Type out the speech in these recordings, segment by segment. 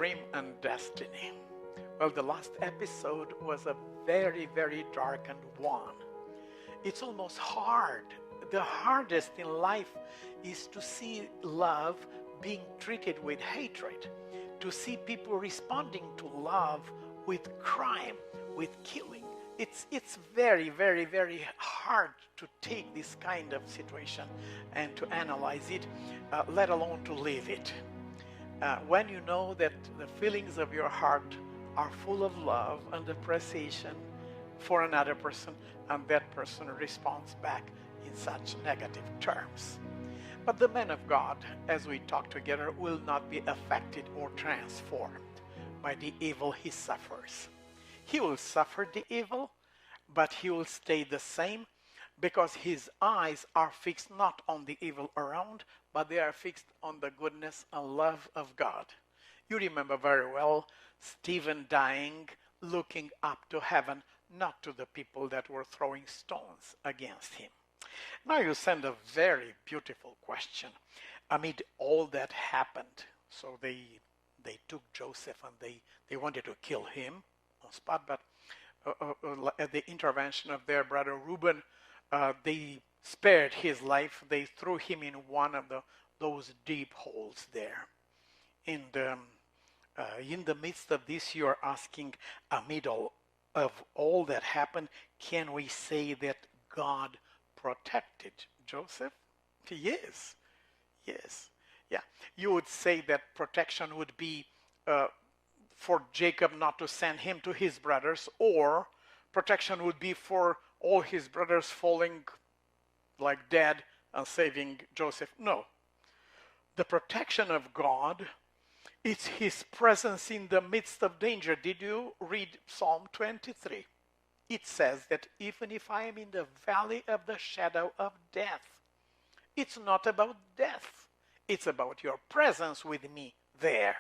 Dream and Destiny. Well, the last episode was a very, very darkened one. It's almost hard. The hardest in life is to see love being treated with hatred, to see people responding to love with crime, with killing. It's very, very, very hard to take this kind of situation and to analyze it, let alone to live it. When you know that the feelings of your heart are full of love and appreciation for another person, and that person responds back in such negative terms. But the man of God, as we talk together, will not be affected or transformed by the evil he suffers. He will suffer the evil, but he will stay the same because his eyes are fixed not on the evil around, but they are fixed on the goodness and love of God. You remember very well Stephen dying, looking up to heaven, not to the people that were throwing stones against him. Now you send a very beautiful question. Amid all that happened, so they took Joseph and they wanted to kill him on spot, but at the intervention of their brother Reuben, they spared his life. They threw him in one of those deep holes there. In the midst of this, you are asking, amid all of all that happened, can we say that God protected Joseph? Yes, yes, yeah. You would say that protection would be for Jacob not to send him to his brothers, or protection would be for all his brothers falling like dead and saving Joseph. No. The protection of God, it's his presence in the midst of danger. Did you read Psalm 23? It says that even if I am in the valley of the shadow of death, it's not about death. It's about your presence with me there.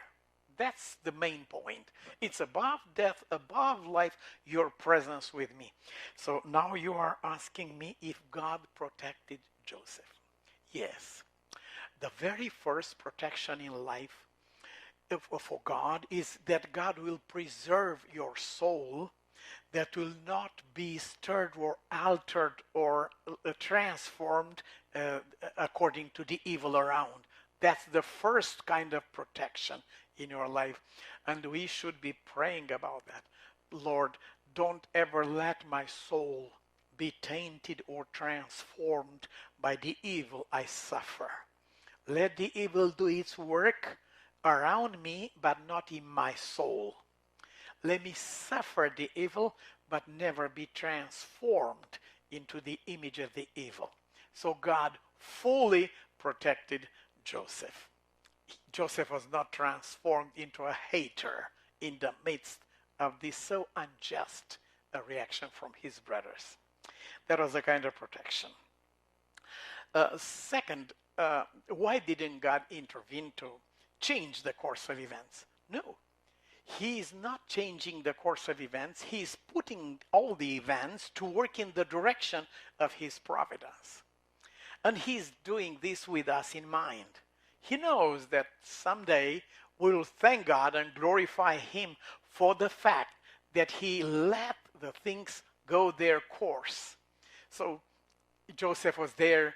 That's the main point. It's above death, above life, your presence with me. So now you are asking me if God protected Joseph. Yes. The very first protection in life for God is that God will preserve your soul, that will not be stirred or altered or transformed according to the evil around. That's the first kind of protection in your life. And we should be praying about that. Lord, don't ever let my soul be tainted or transformed by the evil I suffer. Let the evil do its work around me, but not in my soul. Let me suffer the evil, but never be transformed into the image of the evil. So God fully protected Joseph. Joseph was not transformed into a hater in the midst of this so unjust reaction from his brothers. That was a kind of protection. Second, why didn't God intervene to change the course of events? No. He is not changing the course of events. He is putting all the events to work in the direction of his providence. And he's doing this with us in mind. He knows that someday we'll thank God and glorify him for the fact that he let the things go their course. So Joseph was there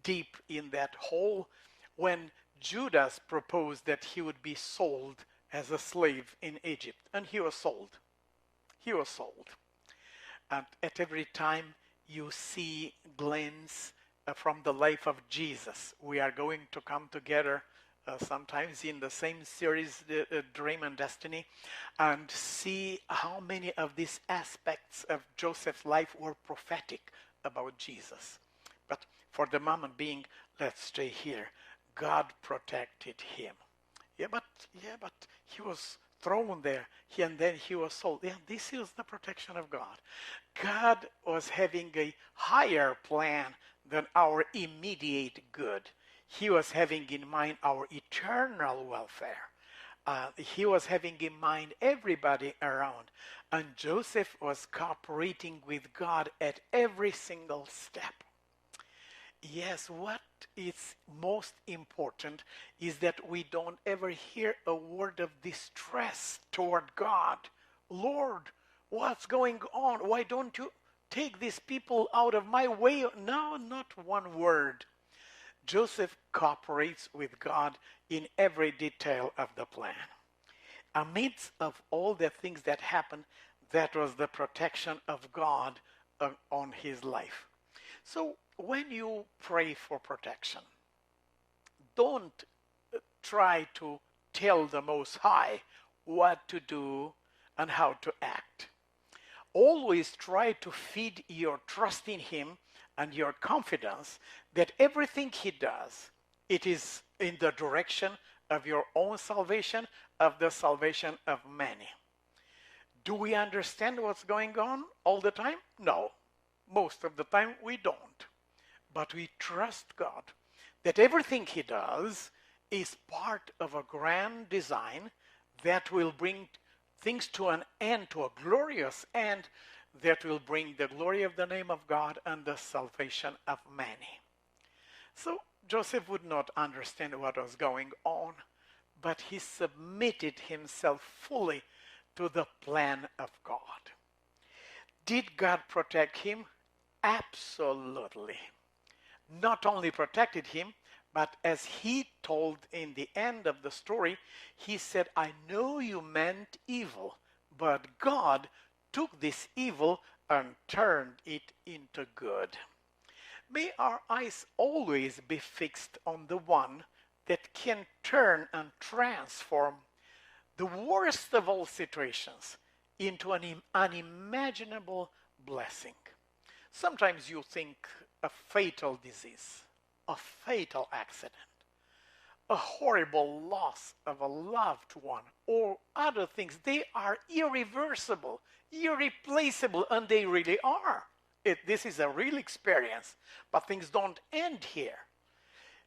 deep in that hole when Judas proposed that he would be sold as a slave in Egypt. And he was sold. He was sold. And at every time you see glimpse from the life of Jesus, we are going to come together sometimes in the same series, Dream and Destiny, and see how many of these aspects of Joseph's life were prophetic about Jesus. But for the moment being, let's stay here. God protected him. Yeah, but he was thrown there, and then he was sold. Yeah, this is the protection of God. God was having a higher plan than our immediate good. He was having in mind our eternal welfare. He was having in mind everybody around. And Joseph was cooperating with God at every single step. Yes, what is most important is that we don't ever hear a word of distress toward God. Lord, what's going on? Why don't you take these people out of my way? No, not one word. Joseph cooperates with God in every detail of the plan. Amidst of all the things that happened, that was the protection of God on his life. So when you pray for protection, don't try to tell the Most High what to do and how to act. Always try to feed your trust in Him and your confidence that everything He does, it is in the direction of your own salvation, of the salvation of many. Do we understand what's going on all the time? No. Most of the time we don't. But we trust God that everything He does is part of a grand design that will bring things to an end, to a glorious end, that will bring the glory of the name of God and the salvation of many. So Joseph would not understand what was going on, but he submitted himself fully to the plan of God. Did God protect him? Absolutely. Not only protected him, but as he told in the end of the story, he said, I know you meant evil, but God took this evil and turned it into good. May our eyes always be fixed on the one that can turn and transform the worst of all situations into an unimaginable blessing. Sometimes you think a fatal disease, a fatal accident, a horrible loss of a loved one, or other things, they are irreversible, irreplaceable, and they really are. This is a real experience, but things don't end here.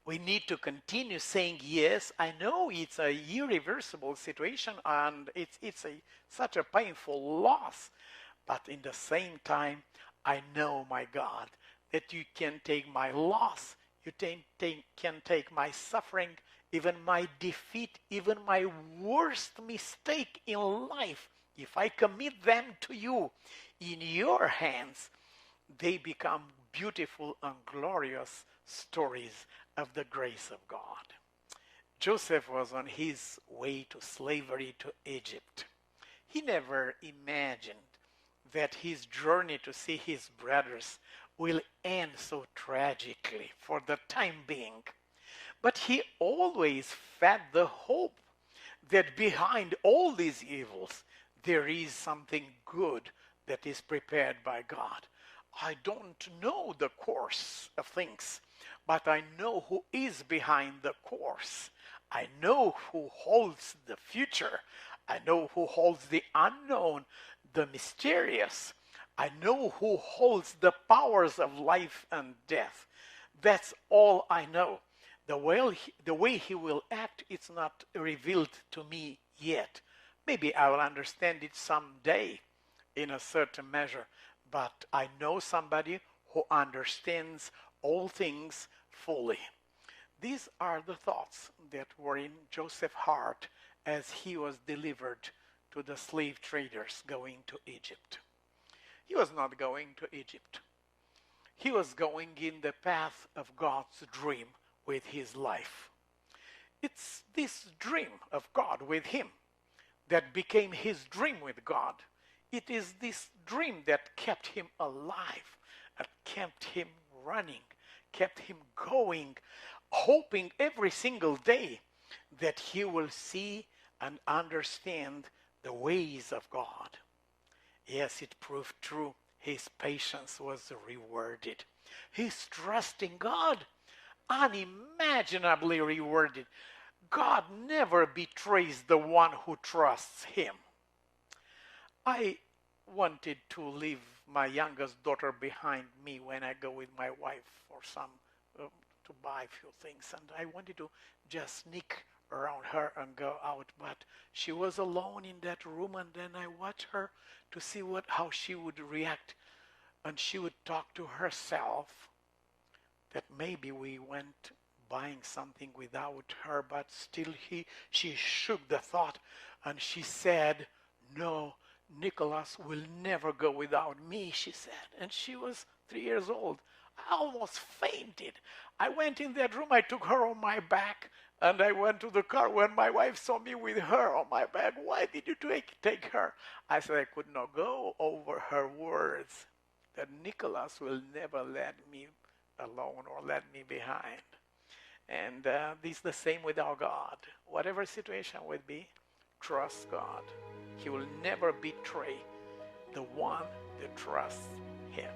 We need to continue saying, yes, I know it's a irreversible situation and it's such a painful loss, but in the same time, I know, my God, that you can take my loss, you can take my suffering, even my defeat, even my worst mistake in life. If I commit them to you, in your hands, they become beautiful and glorious stories of the grace of God. Joseph was on his way to slavery to Egypt. He never imagined that his journey to see his brothers will end so tragically for the time being. But he always fed the hope that behind all these evils, there is something good that is prepared by God. I don't know the course of things, but I know who is behind the course. I know who holds the future. I know who holds the unknown, the mysterious. I know who holds the powers of life and death. That's all I know. The way he will act, it's not revealed to me yet. Maybe I will understand it someday in a certain measure, but I know somebody who understands all things fully. These are the thoughts that were in Joseph's heart as he was delivered to the slave traders going to Egypt. He was not going to Egypt. He was going in the path of God's dream with his life. It's this dream of God with him that became his dream with God. It is this dream that kept him alive, that kept him running, kept him going, hoping every single day that he will see and understand the ways of God. Yes, it proved true. His patience was rewarded. His trust in God, unimaginably rewarded. God never betrays the one who trusts him. I wanted to leave my youngest daughter behind me when I go with my wife for to buy a few things, and I wanted to just sneak around her and go out, but she was alone in that room, and then I watched her to see how she would react, and she would talk to herself. that maybe we went buying something without her, but still she shook the thought and she said, "No, Nicholas will never go without me," she said. And she was 3 years old. I almost fainted. I went in that room, I took her on my back, and I went to the car. When my wife saw me with her on my back, "Why did you take her?" I said I could not go over her words, that Nicholas will never let me alone or let me behind. And this is the same with our God. Whatever situation would be, trust God. He will never betray the one that trusts him.